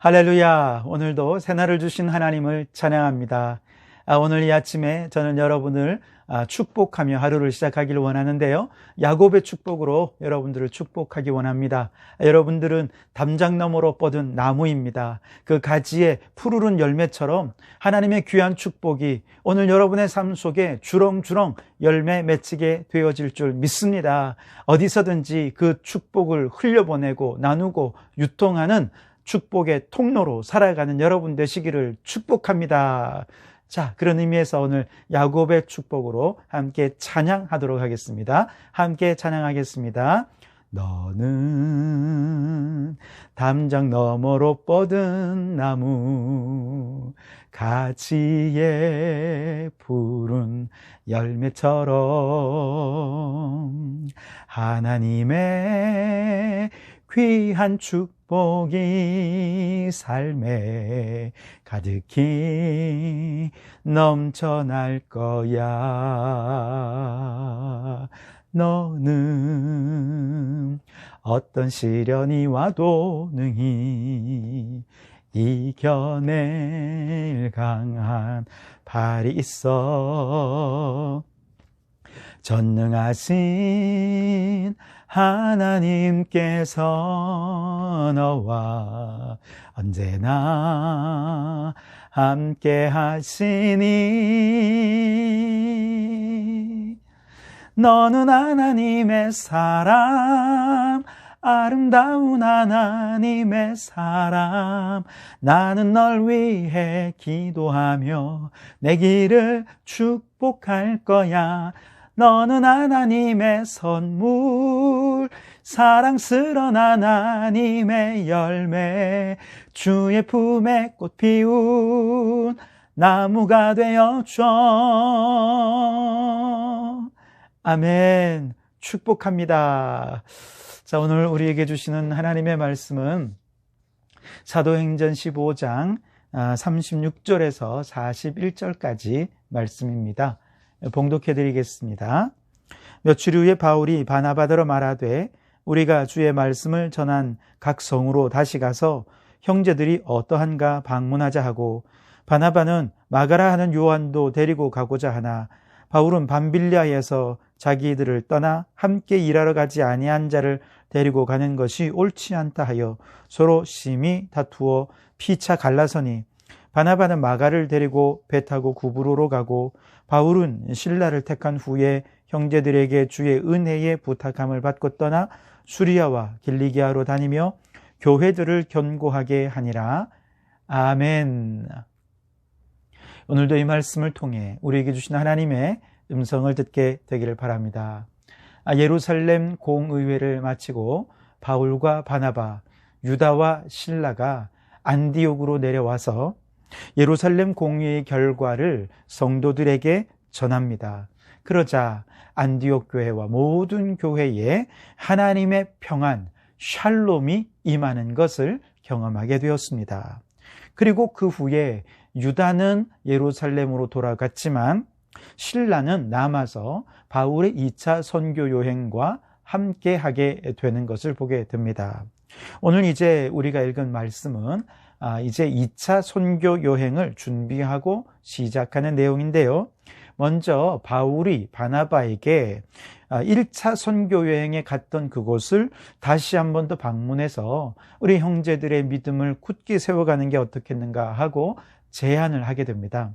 할렐루야. 오늘도 새날을 주신 하나님을 찬양합니다. 오늘 이 아침에 저는 여러분을 축복하며 하루를 시작하기를 원하는데요. 야곱의 축복으로 여러분들을 축복하기 원합니다. 여러분들은 담장 너머로 뻗은 나무입니다. 그 가지에 푸르른 열매처럼 하나님의 귀한 축복이 오늘 여러분의 삶 속에 주렁주렁 열매 맺히게 되어질 줄 믿습니다. 어디서든지 그 축복을 흘려보내고 나누고 유통하는 축복의 통로로 살아가는 여러분 되시기를 축복합니다. 자, 그런 의미에서 오늘 야곱의 축복으로 함께 찬양하도록 하겠습니다. 함께 찬양하겠습니다. 너는 담장 너머로 뻗은 나무, 가지에 푸른 열매처럼 하나님의 귀한 축복이 삶에 가득히 넘쳐날 거야. 너는 어떤 시련이 와도 능히 이겨낼 강한 발이 있어. 전능하신 하나님께서 너와 언제나 함께 하시니 너는 하나님의 사람, 아름다운 하나님의 사람. 나는 널 위해 기도하며 내 길을 축복할 거야. 너는 하나님의 선물, 사랑스러운 하나님의 열매, 주의 품에 꽃 피운 나무가 되어줘. 아멘. 축복합니다. 자, 오늘 우리에게 주시는 하나님의 말씀은 사도행전 15장 36절에서 41절까지 말씀입니다. 봉독해 드리겠습니다. 며칠 후에 바울이 바나바더러 말하되 우리가 주의 말씀을 전한 각 성으로 다시 가서 형제들이 어떠한가 방문하자 하고, 바나바는 마가라 하는 요한도 데리고 가고자 하나 바울은 밤빌리아에서 자기들을 떠나 함께 일하러 가지 아니한 자를 데리고 가는 것이 옳지 않다 하여 서로 심히 다투어 피차 갈라서니, 바나바는 마가를 데리고 배 타고 구브로로 가고 바울은 실라를 택한 후에 형제들에게 주의 은혜의 부탁함을 받고 떠나 수리아와 길리기아로 다니며 교회들을 견고하게 하니라. 아멘. 오늘도 이 말씀을 통해 우리에게 주신 하나님의 음성을 듣게 되기를 바랍니다. 예루살렘 공의회를 마치고 바울과 바나바, 유다와 실라가 안디옥으로 내려와서 예루살렘 공의회의 결과를 성도들에게 전합니다. 그러자 안디옥 교회와 모든 교회에 하나님의 평안, 샬롬이 임하는 것을 경험하게 되었습니다. 그리고 그 후에 유다는 예루살렘으로 돌아갔지만 실라는 남아서 바울의 2차 선교 여행과 함께 하게 되는 것을 보게 됩니다. 오늘 이제 우리가 읽은 말씀은 이제 2차 선교 여행을 준비하고 시작하는 내용인데요. 먼저 바울이 바나바에게 1차 선교 여행에 갔던 그곳을 다시 한 번 더 방문해서 우리 형제들의 믿음을 굳게 세워가는 게 어떻겠는가 하고 제안을 하게 됩니다.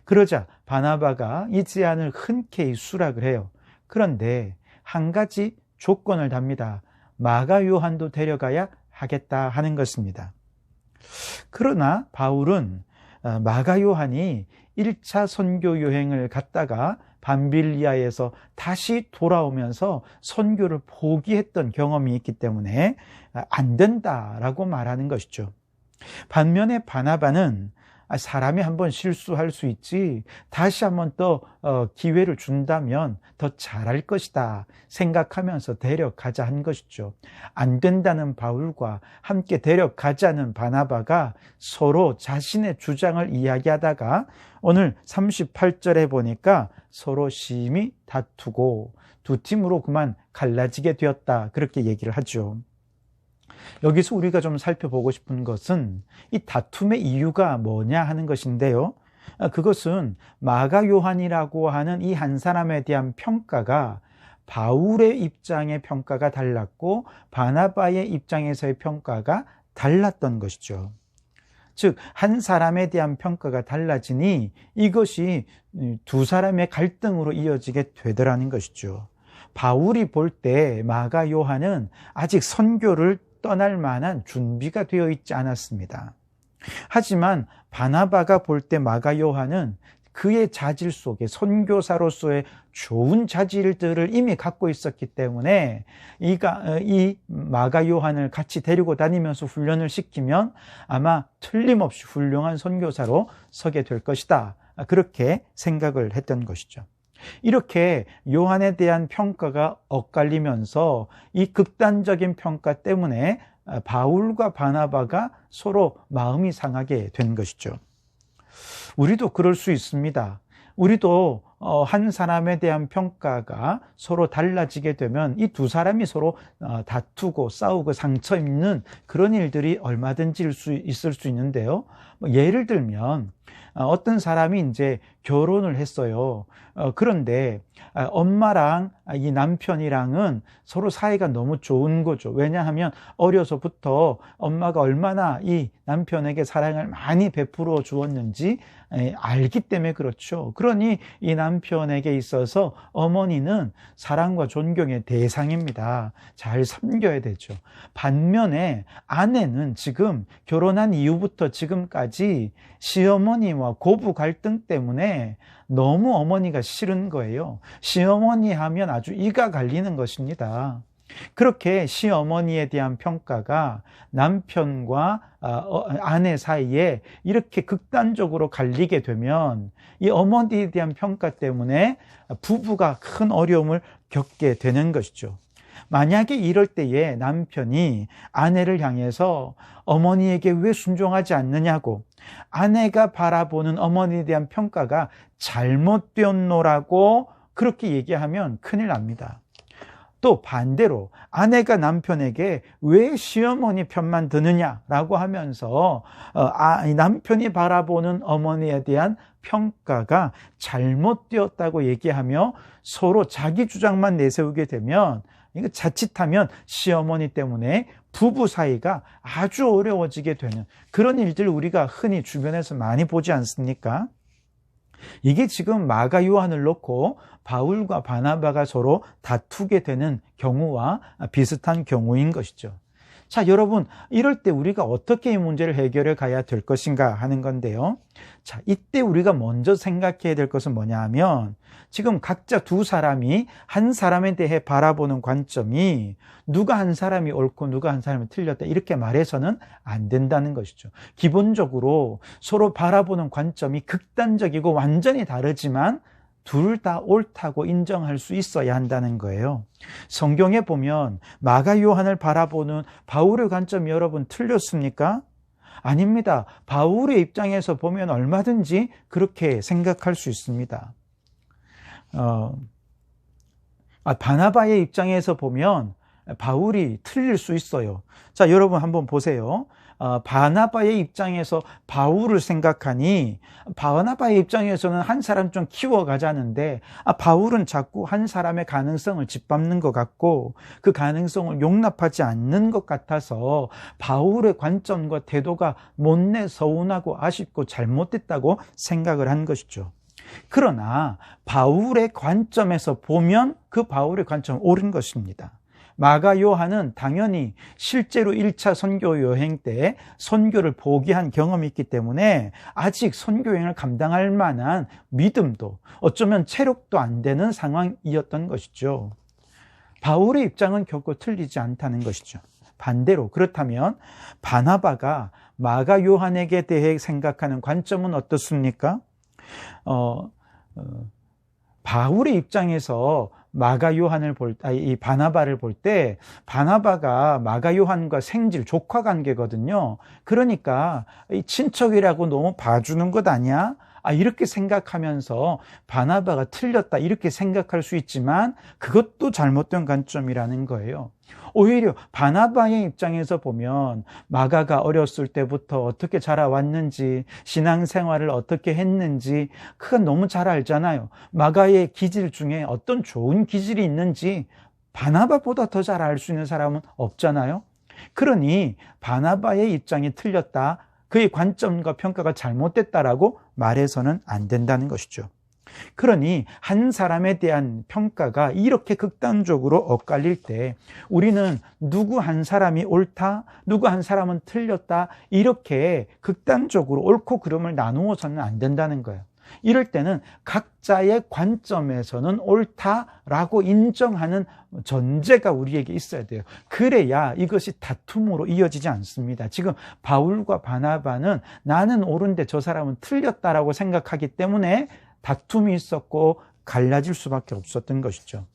그러자 바나바가 이 제안을 흔쾌히 수락을 해요. 그런데 한 가지 조건을 답니다. 마가 요한도 데려가야 하겠다 하는 것입니다. 그러나 바울은 마가 요한이 1차 선교 여행을 갔다가 밤빌리아에서 다시 돌아오면서 선교를 포기했던 경험이 있기 때문에 안 된다라고 말하는 것이죠. 반면에 바나바는 사람이 한번 실수할 수 있지 다시 한번 또 기회를 준다면 더 잘할 것이다 생각하면서 데려가자 한 것이죠. 안 된다는 바울과 함께 데려가자는 바나바가 서로 자신의 주장을 이야기하다가 오늘 38절에 보니까 서로 심히 다투고 두 팀으로 그만 갈라지게 되었다, 그렇게 얘기를 하죠. 여기서 우리가 좀 살펴보고 싶은 것은 이 다툼의 이유가 뭐냐 하는 것인데요. 그것은 마가 요한이라고 하는 이 한 사람에 대한 평가가 바울의 입장의 평가가 달랐고 바나바의 입장에서의 평가가 달랐던 것이죠. 즉, 한 사람에 대한 평가가 달라지니 이것이 두 사람의 갈등으로 이어지게 되더라는 것이죠. 바울이 볼 때 마가 요한은 아직 선교를 떠날 만한 준비가 되어 있지 않았습니다. 하지만 바나바가 볼 때 마가 요한은 그의 자질 속에 선교사로서의 좋은 자질들을 이미 갖고 있었기 때문에 이 마가 요한을 같이 데리고 다니면서 훈련을 시키면 아마 틀림없이 훌륭한 선교사로 서게 될 것이다. 그렇게 생각을 했던 것이죠. 이렇게 요한에 대한 평가가 엇갈리면서 이 극단적인 평가 때문에 바울과 바나바가 서로 마음이 상하게 된 것이죠. 우리도 그럴 수 있습니다. 우리도 한 사람에 대한 평가가 서로 달라지게 되면 이 두 사람이 서로 다투고 싸우고 상처 입는 그런 일들이 얼마든지 있을 수 있는데요. 예를 들면 어떤 사람이 이제 결혼을 했어요. 그런데 엄마랑 이 남편이랑은 서로 사이가 너무 좋은 거죠. 왜냐하면 어려서부터 엄마가 얼마나 이 남편에게 사랑을 많이 베풀어 주었는지 알기 때문에 그렇죠. 그러니 이 남편에게 있어서 어머니는 사랑과 존경의 대상입니다. 잘 섬겨야 되죠. 반면에 아내는 지금 결혼한 이후부터 지금까지 시어머니와 고부 갈등 때문에 너무 어머니가 싫은 거예요. 시어머니 하면 아주 이가 갈리는 것입니다. 그렇게 시어머니에 대한 평가가 남편과 아내 사이에 이렇게 극단적으로 갈리게 되면 이 어머니에 대한 평가 때문에 부부가 큰 어려움을 겪게 되는 것이죠. 만약에 이럴 때에 남편이 아내를 향해서 어머니에게 왜 순종하지 않느냐고, 아내가 바라보는 어머니에 대한 평가가 잘못되었노라고 그렇게 얘기하면 큰일 납니다. 또 반대로 아내가 남편에게 왜 시어머니 편만 드느냐라고 하면서 남편이 바라보는 어머니에 대한 평가가 잘못되었다고 얘기하며 서로 자기 주장만 내세우게 되면 이거 자칫하면 시어머니 때문에 부부 사이가 아주 어려워지게 되는 그런 일들 우리가 흔히 주변에서 많이 보지 않습니까? 이게 지금 마가 요한을 놓고 바울과 바나바가 서로 다투게 되는 경우와 비슷한 경우인 것이죠. 자, 여러분, 이럴 때 우리가 어떻게 이 문제를 해결해 가야 될 것인가 하는 건데요. 자, 이때 우리가 먼저 생각해야 될 것은 뭐냐 하면 지금 각자 두 사람이 한 사람에 대해 바라보는 관점이 누가 한 사람이 옳고 누가 한 사람이 틀렸다 이렇게 말해서는 안 된다는 것이죠. 기본적으로 서로 바라보는 관점이 극단적이고 완전히 다르지만 둘 다 옳다고 인정할 수 있어야 한다는 거예요. 성경에 보면 마가 요한을 바라보는 바울의 관점이 여러분 틀렸습니까? 아닙니다. 바울의 입장에서 보면 얼마든지 그렇게 생각할 수 있습니다. 바나바의 입장에서 보면 바울이 틀릴 수 있어요. 자, 여러분 한번 보세요. 바나바의 입장에서 바울을 생각하니 바나바의 입장에서는 한 사람 좀 키워가자는데 바울은 자꾸 한 사람의 가능성을 짓밟는 것 같고 그 가능성을 용납하지 않는 것 같아서 바울의 관점과 태도가 못내 서운하고 아쉽고 잘못됐다고 생각을 한 것이죠. 그러나 바울의 관점에서 보면 그 바울의 관점은 옳은 것입니다. 마가 요한은 당연히 실제로 1차 선교 여행 때 선교를 포기한 경험이 있기 때문에 아직 선교 여행을 감당할 만한 믿음도 어쩌면 체력도 안 되는 상황이었던 것이죠. 바울의 입장은 결코 틀리지 않다는 것이죠. 반대로 그렇다면 바나바가 마가 요한에게 대해 생각하는 관점은 어떻습니까? 바울의 입장에서 마가 요한을 이 바나바를 볼 때 바나바가 마가 요한과 생질 조카 관계거든요. 그러니까 이 친척이라고 너무 봐주는 것 아니야? 이렇게 생각하면서 바나바가 틀렸다 이렇게 생각할 수 있지만 그것도 잘못된 관점이라는 거예요. 오히려 바나바의 입장에서 보면 마가가 어렸을 때부터 어떻게 자라왔는지, 신앙생활을 어떻게 했는지 그건 너무 잘 알잖아요. 마가의 기질 중에 어떤 좋은 기질이 있는지 바나바보다 더 잘 알 수 있는 사람은 없잖아요. 그러니 바나바의 입장이 틀렸다, 그의 관점과 평가가 잘못됐다라고 말해서는 안 된다는 것이죠. 그러니 한 사람에 대한 평가가 이렇게 극단적으로 엇갈릴 때 우리는 누구 한 사람이 옳다, 누구 한 사람은 틀렸다 이렇게 극단적으로 옳고 그름을 나누어서는 안 된다는 거예요. 이럴 때는 각자의 관점에서는 옳다라고 인정하는 전제가 우리에게 있어야 돼요. 그래야 이것이 다툼으로 이어지지 않습니다. 지금 바울과 바나바는 나는 옳은데 저 사람은 틀렸다라고 생각하기 때문에 다툼이 있었고 갈라질 수밖에 없었던 것이죠.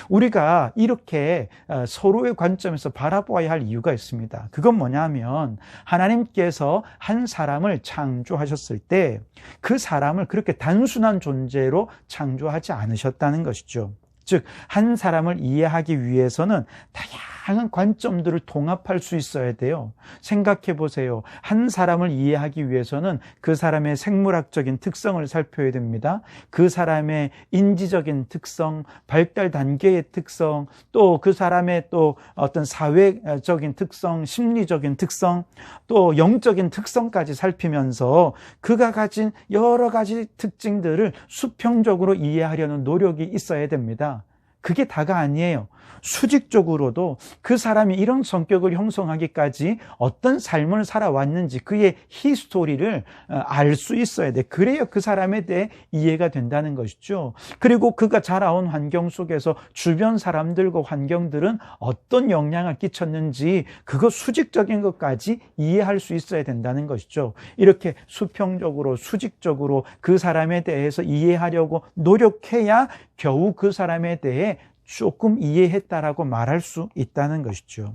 우리가 이렇게 서로의 관점에서 바라보아야 할 이유가 있습니다. 그건 뭐냐면 하나님께서 한 사람을 창조하셨을 때 그 사람을 그렇게 단순한 존재로 창조하지 않으셨다는 것이죠. 즉, 한 사람을 이해하기 위해서는 다양한 관점들을 통합할 수 있어야 돼요. 생각해 보세요. 한 사람을 이해하기 위해서는 그 사람의 생물학적인 특성을 살펴야 됩니다. 그 사람의 인지적인 특성, 발달 단계의 특성, 또 그 사람의 또 어떤 사회적인 특성, 심리적인 특성, 또 영적인 특성까지 살피면서 그가 가진 여러 가지 특징들을 수평적으로 이해하려는 노력이 있어야 됩니다. 그게 다가 아니에요. 수직적으로도 그 사람이 이런 성격을 형성하기까지 어떤 삶을 살아왔는지 그의 히스토리를 알 수 있어야 돼. 그래야 그 사람에 대해 이해가 된다는 것이죠. 그리고 그가 자라온 환경 속에서 주변 사람들과 환경들은 어떤 영향을 끼쳤는지 그거 수직적인 것까지 이해할 수 있어야 된다는 것이죠. 이렇게 수평적으로 수직적으로 그 사람에 대해서 이해하려고 노력해야 겨우 그 사람에 대해 조금 이해했다라고 말할 수 있다는 것이죠.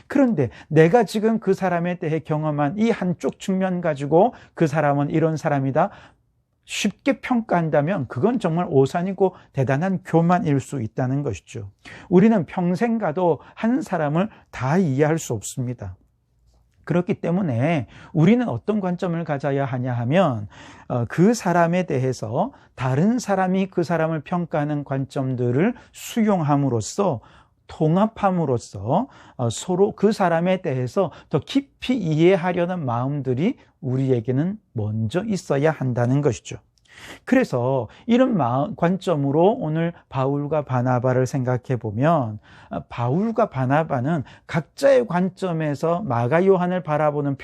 그런데 내가 지금 그 사람에 대해 경험한 이 한쪽 측면 가지고 그 사람은 이런 사람이다 쉽게 평가한다면 그건 정말 오산이고 대단한 교만일 수 있다는 것이죠. 우리는 평생 가도 한 사람을 다 이해할 수 없습니다. 그렇기 때문에 우리는 어떤 관점을 가져야 하냐 하면 그 사람에 대해서 다른 사람이 그 사람을 평가하는 관점들을 수용함으로써 통합함으로써 서로 그 사람에 대해서 더 깊이 이해하려는 마음들이 우리에게는 먼저 있어야 한다는 것이죠. 그래서 이런 관점으로 오늘 바울과 바나바를 생각해 보면 바울과 바나바는 각자의 관점에서 마가 요한을 바라보는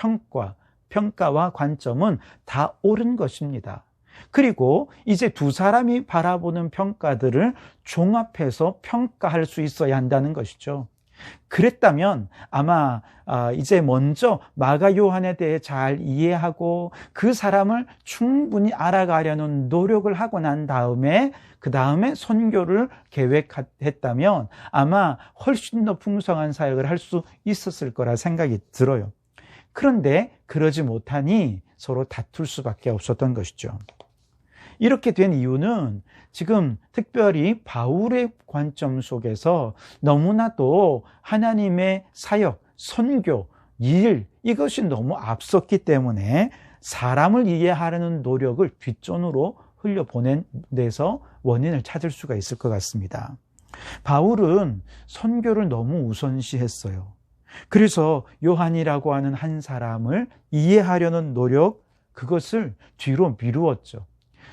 평가와 관점은 다 옳은 것입니다. 그리고 이제 두 사람이 바라보는 평가들을 종합해서 평가할 수 있어야 한다는 것이죠. 그랬다면 아마 이제 먼저 마가 요한에 대해 잘 이해하고 그 사람을 충분히 알아가려는 노력을 하고 난 다음에 그 다음에 선교를 계획했다면 아마 훨씬 더 풍성한 사역을 할 수 있었을 거라 생각이 들어요. 그런데 그러지 못하니 서로 다툴 수밖에 없었던 것이죠. 이렇게 된 이유는 지금 특별히 바울의 관점 속에서 너무나도 하나님의 사역, 선교, 일 이것이 너무 앞섰기 때문에 사람을 이해하려는 노력을 뒷전으로 흘려보낸 데서 원인을 찾을 수가 있을 것 같습니다. 바울은 선교를 너무 우선시했어요. 그래서 요한이라고 하는 한 사람을 이해하려는 노력, 그것을 뒤로 미루었죠.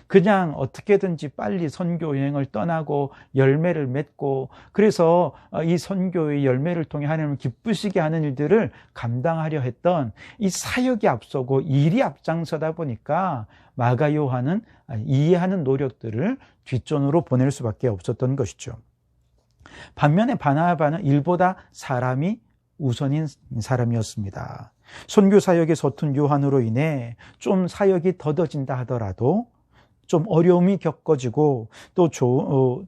그냥 어떻게든지 빨리 선교 여행을 떠나고 열매를 맺고 그래서 이 선교의 열매를 통해 하나님을 기쁘시게 하는 일들을 감당하려 했던 이 사역이 앞서고 일이 앞장서다 보니까 마가 요한은 이해하는 노력들을 뒷전으로 보낼 수밖에 없었던 것이죠. 반면에 바나바는 일보다 사람이 우선인 사람이었습니다. 선교 사역에 서툰 요한으로 인해 좀 사역이 더뎌진다 하더라도 좀 어려움이 겪어지고 또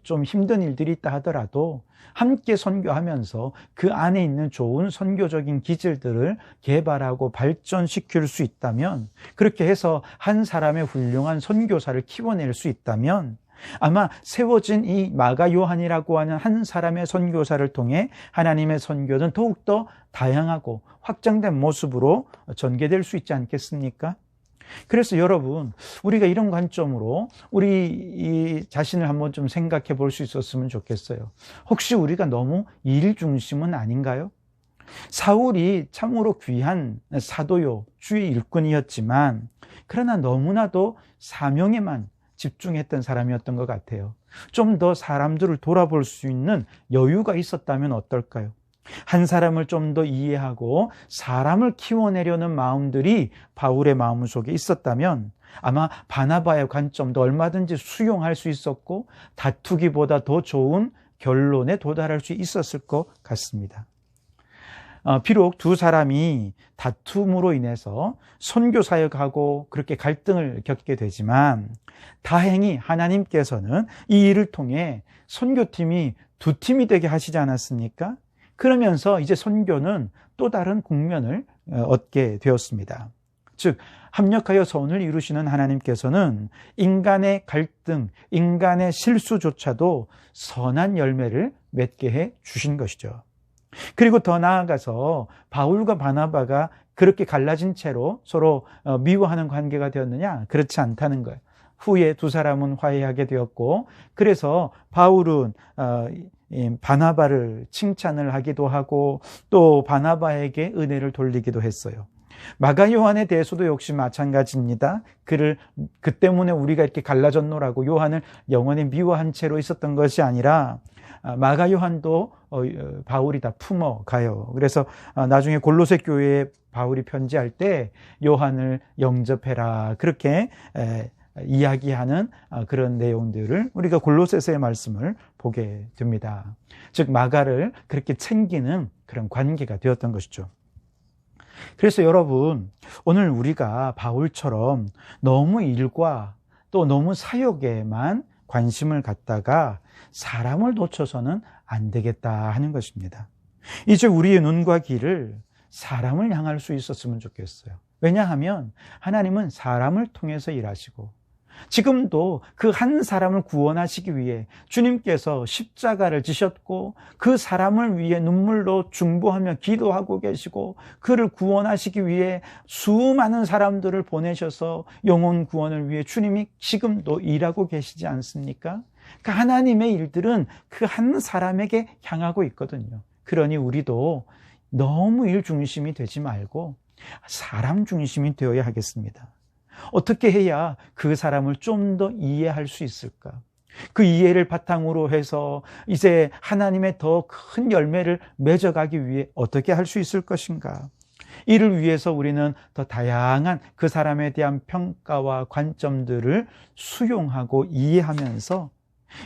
좀 힘든 일들이 있다 하더라도 함께 선교하면서 그 안에 있는 좋은 선교적인 기질들을 개발하고 발전시킬 수 있다면, 그렇게 해서 한 사람의 훌륭한 선교사를 키워낼 수 있다면 아마 세워진 이 마가 요한이라고 하는 한 사람의 선교사를 통해 하나님의 선교는 더욱더 다양하고 확장된 모습으로 전개될 수 있지 않겠습니까? 그래서 여러분, 우리가 이런 관점으로 우리 자신을 한번 좀 생각해 볼 수 있었으면 좋겠어요. 혹시 우리가 너무 일 중심은 아닌가요? 사울이 참으로 귀한 사도요, 주의 일꾼이었지만 그러나 너무나도 사명에만 집중했던 사람이었던 것 같아요. 좀 더 사람들을 돌아볼 수 있는 여유가 있었다면 어떨까요? 한 사람을 좀 더 이해하고 사람을 키워내려는 마음들이 바울의 마음 속에 있었다면 아마 바나바의 관점도 얼마든지 수용할 수 있었고 다투기보다 더 좋은 결론에 도달할 수 있었을 것 같습니다. 비록 두 사람이 다툼으로 인해서 선교 사역하고 그렇게 갈등을 겪게 되지만 다행히 하나님께서는 이 일을 통해 선교팀이 두 팀이 되게 하시지 않았습니까? 그러면서 이제 선교는 또 다른 국면을 얻게 되었습니다. 즉, 합력하여 선을 이루시는 하나님께서는 인간의 갈등, 인간의 실수조차도 선한 열매를 맺게 해 주신 것이죠. 그리고 더 나아가서 바울과 바나바가 그렇게 갈라진 채로 서로 미워하는 관계가 되었느냐? 그렇지 않다는 거예요. 후에 두 사람은 화해하게 되었고, 그래서 바울은 바나바를 칭찬을 하기도 하고 또 바나바에게 은혜를 돌리기도 했어요. 마가 요한에 대해서도 역시 마찬가지입니다. 그 때문에 우리가 이렇게 갈라졌노라고 요한을 영원히 미워한 채로 있었던 것이 아니라 마가 요한도 바울이 다 품어가요. 그래서 나중에 골로새 교회에 바울이 편지할 때 요한을 영접해라, 그렇게 이야기하는 그런 내용들을 우리가 골로새서의 말씀을 보게 됩니다. 즉 마가를 그렇게 챙기는 그런 관계가 되었던 것이죠. 그래서 여러분, 오늘 우리가 바울처럼 너무 일과 또 너무 사역에만 관심을 갖다가 사람을 놓쳐서는 안 되겠다 하는 것입니다. 이제 우리의 눈과 귀를 사람을 향할 수 있었으면 좋겠어요. 왜냐하면 하나님은 사람을 통해서 일하시고 지금도 그 한 사람을 구원하시기 위해 주님께서 십자가를 지셨고 그 사람을 위해 눈물로 중보하며 기도하고 계시고 그를 구원하시기 위해 수많은 사람들을 보내셔서 영혼 구원을 위해 주님이 지금도 일하고 계시지 않습니까? 그 하나님의 일들은 그 한 사람에게 향하고 있거든요. 그러니 우리도 너무 일 중심이 되지 말고 사람 중심이 되어야 하겠습니다. 어떻게 해야 그 사람을 좀 더 이해할 수 있을까? 그 이해를 바탕으로 해서 이제 하나님의 더 큰 열매를 맺어가기 위해 어떻게 할 수 있을 것인가? 이를 위해서 우리는 더 다양한 그 사람에 대한 평가와 관점들을 수용하고 이해하면서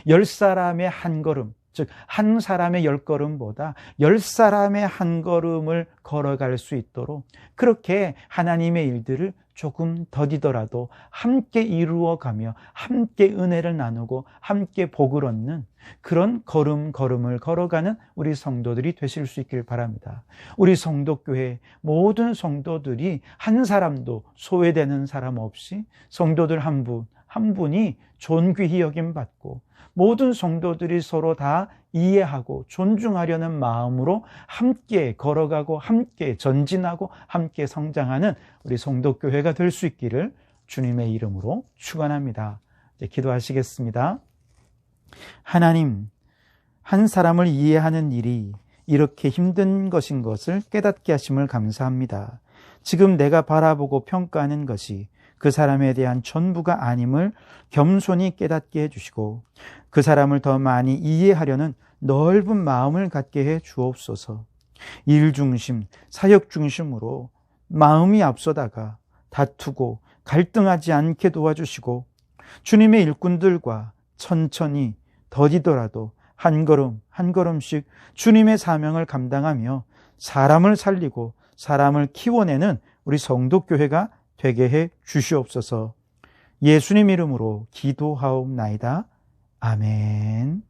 10사람의 한 걸음, 즉 한 사람의 10걸음보다 10사람의 한 걸음을 걸어갈 수 있도록 그렇게 하나님의 일들을 조금 더디더라도 함께 이루어가며 함께 은혜를 나누고 함께 복을 얻는 그런 걸음을 걸어가는 우리 성도들이 되실 수 있길 바랍니다. 우리 성도교회 모든 성도들이 한 사람도 소외되는 사람 없이 성도들 한 분 한 분이 존귀히 여김받고 모든 성도들이 서로 다 이해하고 존중하려는 마음으로 함께 걸어가고 함께 전진하고 함께 성장하는 우리 성도교회가 될 수 있기를 주님의 이름으로 축원합니다. 이제 기도하시겠습니다. 하나님, 한 사람을 이해하는 일이 이렇게 힘든 것인 것을 깨닫게 하심을 감사합니다. 지금 내가 바라보고 평가하는 것이 그 사람에 대한 전부가 아님을 겸손히 깨닫게 해주시고 그 사람을 더 많이 이해하려는 넓은 마음을 갖게 해 주옵소서. 일 중심, 사역 중심으로 마음이 앞서다가 다투고 갈등하지 않게 도와주시고 주님의 일꾼들과 천천히 더디더라도 한 걸음 한 걸음씩 주님의 사명을 감당하며 사람을 살리고 사람을 키워내는 우리 성도교회가 되게 해 주시옵소서. 예수님 이름으로 기도하옵나이다. 아멘.